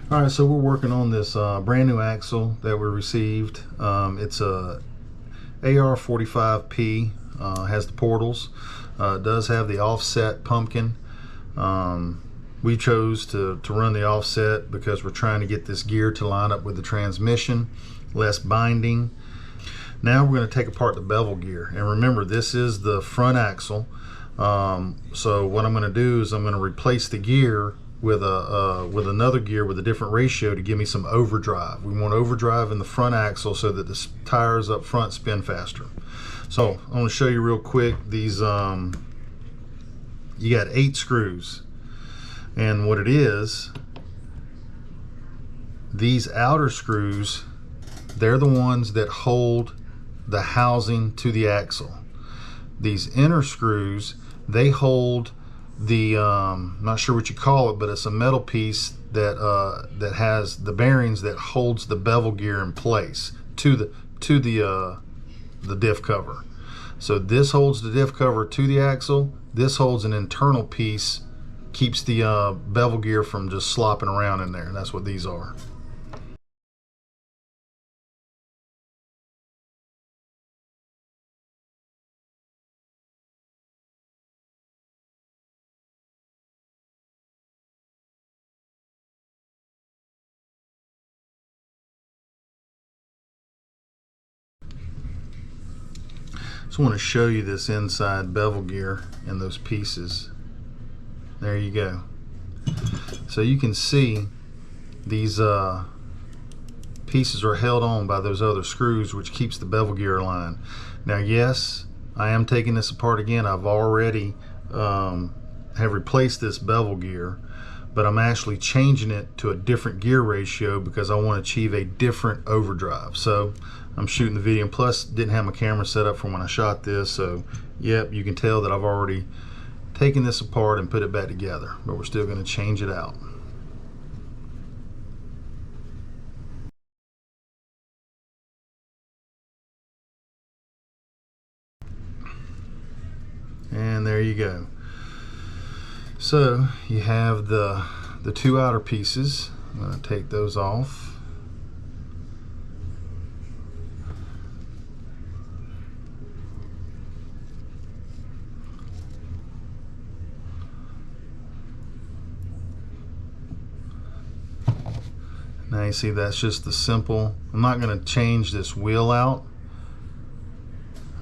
All right, so we're working on this brand new axle that we received. It's a AR45P, has the portals, does have the offset pumpkin. We chose to run the offset because we're trying to get this gear to line up with the transmission, less binding. Now we're going to take apart the bevel gear, and remember, this is the front axle. So what I'm going to do is I'm going to replace the gear with another gear with a different ratio to give me some overdrive. We want overdrive in the front axle so that the tires up front spin faster. So I'm going to show you real quick these. You got 8 screws, and what it is, these outer screws, they're the ones that hold the housing to the axle. These inner screws, they hold the not sure what you call it, but it's a metal piece that that has the bearings that holds the bevel gear in place to the diff cover. So this holds the diff cover to the axle. This holds an internal piece, keeps the bevel gear from just slopping around in there. That's what these are. So I want to show you this inside bevel gear and those pieces. There you go. So you can see these pieces are held on by those other screws, which keeps the bevel gear aligned. Now, yes, I am taking this apart again. I've already have replaced this bevel gear, but I'm actually changing it to a different gear ratio because I want to achieve a different overdrive. So I'm shooting the video, and plus didn't have my camera set up for when I shot this, so yep, you can tell that I've already taken this apart and put it back together, but we're still going to change it out. And there you go. So you have the 2 outer pieces. I'm going to take those off. Now you see that's just the simple. I'm not going to change this wheel out.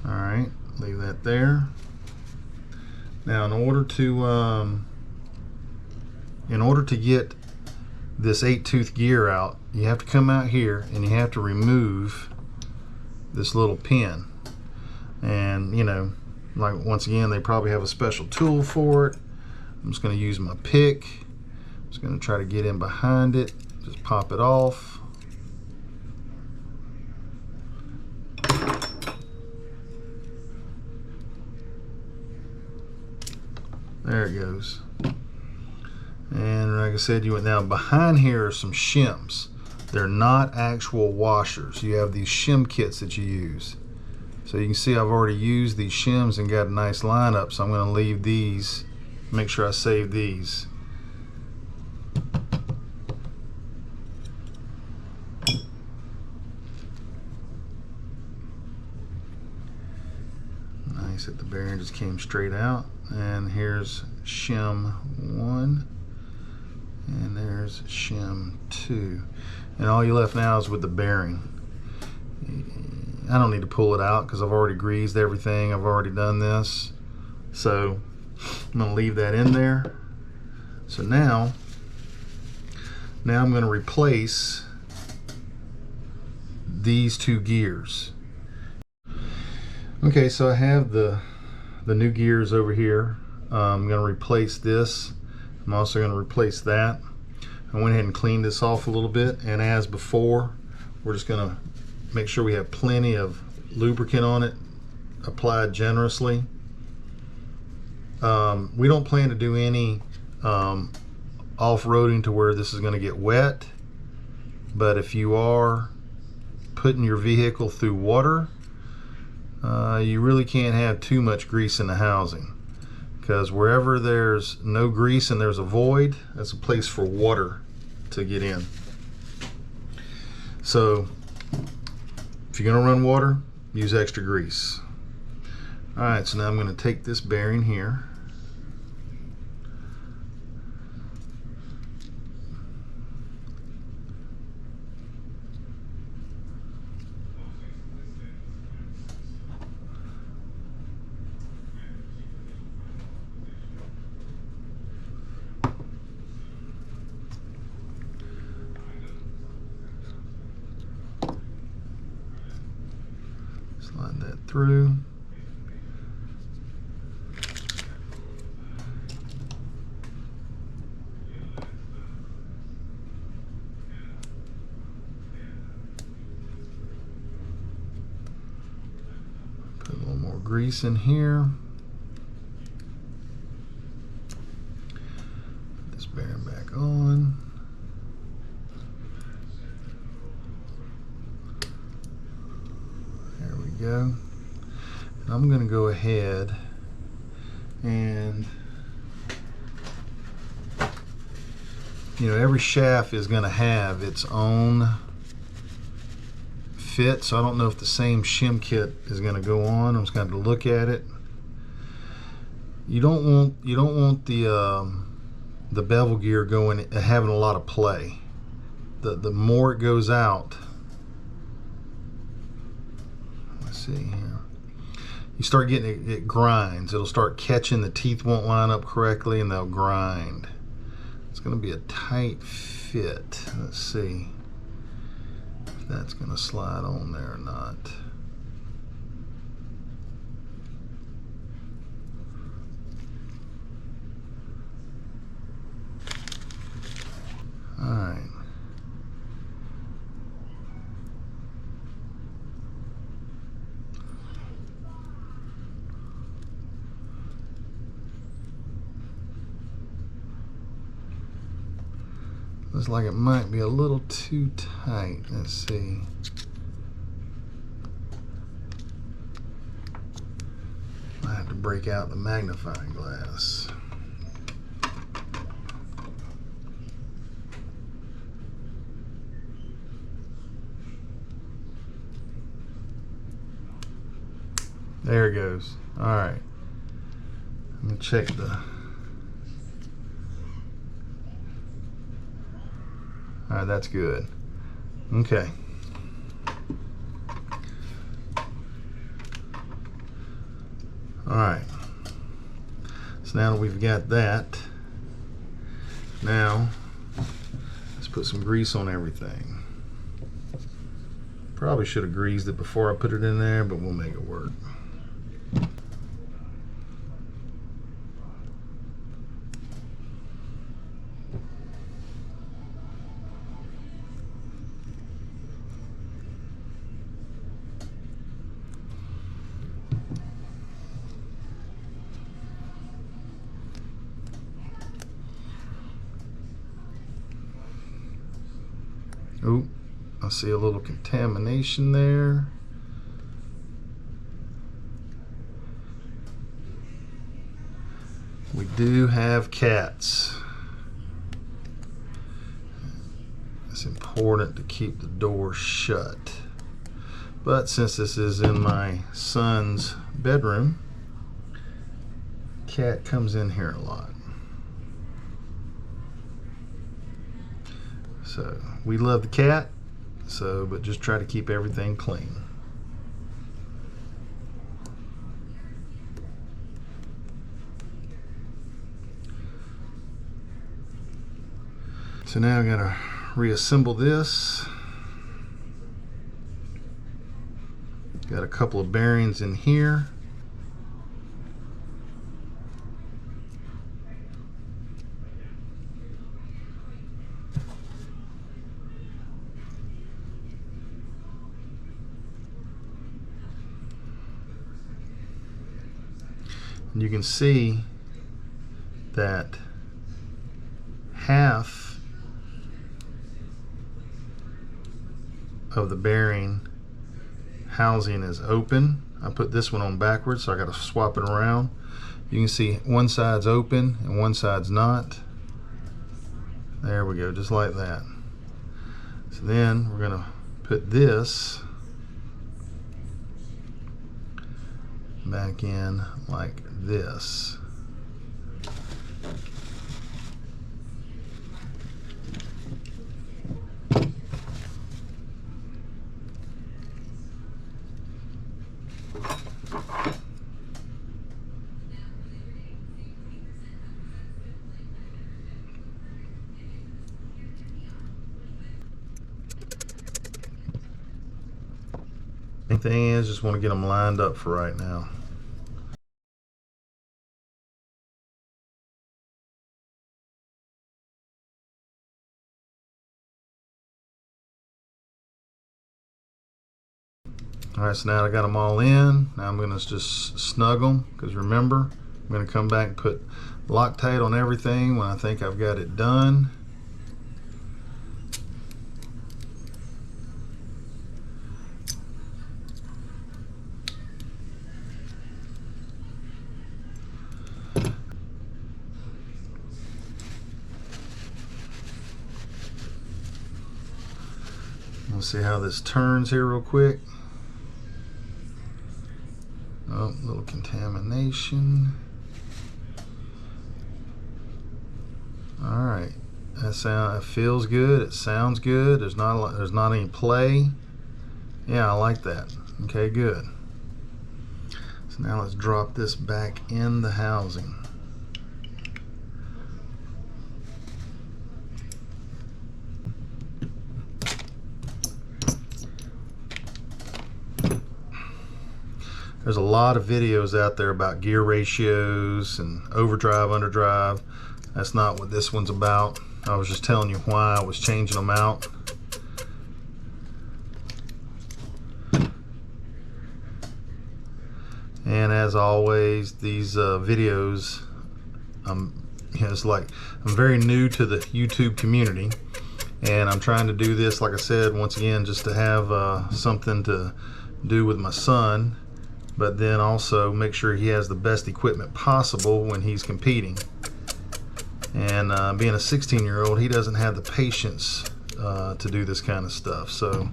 All right, leave that there. Now in order to get this 8-tooth gear out, you have to come out here and you have to remove this little pin. And you know, like once again, they probably have a special tool for it. I'm just going to use my pick. I'm just going to try to get in behind it. Just pop it off. There it goes. And like I said, you went now behind here are some shims. They're not actual washers. You have these shim kits that you use. So you can see I've already used these shims and got a nice lineup. So I'm going to leave these. Make sure I save these. Nice that the bearing just came straight out. And here's shim 1. And there's shim 2. And all you left now is with the bearing. I don't need to pull it out because I've already greased everything. I've already done this. So I'm going to leave that in there. So now I'm going to replace these 2 gears. Okay, so I have the new gears over here. I'm going to replace this. I'm also going to replace that. I went ahead and cleaned this off a little bit, and as before, we're just going to make sure we have plenty of lubricant on it, applied generously. We don't plan to do any off-roading to where this is going to get wet, but if you are putting your vehicle through water, you really can't have too much grease in the housing, because wherever there's no grease and there's a void, that's a place for water to get in. So if you're going to run water, use extra grease. Alright, so now I'm going to take this bearing here. Slide that through. Put a little more grease in here. Put this bearing back on. Go. And I'm going to go ahead and, you know, every shaft is going to have its own fit, so I don't know if the same shim kit is going to go on. I'm just going to have to look at it. You don't want the bevel gear going having a lot of play. The more it goes out, see here, you start getting it grinds. It'll start catching, the teeth won't line up correctly and they'll grind. It's going to be a tight fit. Let's see if that's going to slide on there or not. All right. Looks like it might be a little too tight. Let's see. I have to break out the magnifying glass. There it goes. All right. Let me check the. All right, that's good. Okay. All right. So now that we've got that, now let's put some grease on everything. Probably should have greased it before I put it in there, but we'll make it work. Oh, I see a little contamination there. We do have cats. It's important to keep the door shut. But since this is in my son's bedroom, cat comes in here a lot. So we love the cat, but just try to keep everything clean. So now I'm gonna reassemble this. Got a couple of bearings in here. And you can see that half of the bearing housing is open. I put this one on backwards, so I got to swap it around. You can see one side's open and one side's not. There we go, just like that. So then we're gonna put this back in like this. Main thing is just want to get them lined up for right now. Alright, so now I got them all in. Now I'm going to just snug them, because remember, I'm going to come back and put Loctite on everything when I think I've got it done. Let's see how this turns here real quick. Oh, a little contamination. All right, it feels good. It sounds good. There's not any play. Yeah, I like that. Okay, good. So now let's drop this back in the housing. There's a lot of videos out there about gear ratios and overdrive, underdrive. That's not what this one's about. I was just telling you why I was changing them out. And as always, these videos, it's like I'm very new to the YouTube community, and I'm trying to do this, like I said, once again, just to have something to do with my son, but then also make sure he has the best equipment possible when he's competing. And being a 16-year-old, he doesn't have the patience to do this kind of stuff. So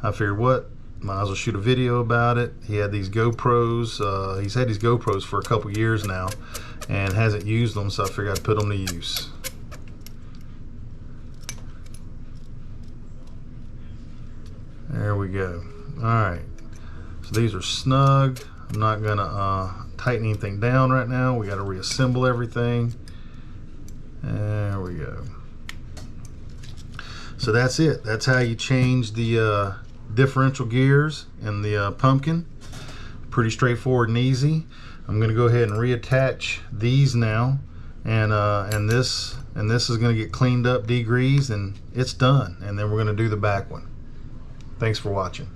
I figured, what, might as well shoot a video about it. He had these GoPros. He's had these GoPros for a couple years now and hasn't used them, so I figured I'd put them to use. There we go. All right. So these are snug. I'm not gonna tighten anything down right now. We got to reassemble everything. There we go. So that's it. That's how you change the differential gears in the pumpkin. Pretty straightforward and easy. I'm gonna go ahead and reattach these now, and this is gonna get cleaned up, degreased, and it's done. And then we're gonna do the back one. Thanks for watching.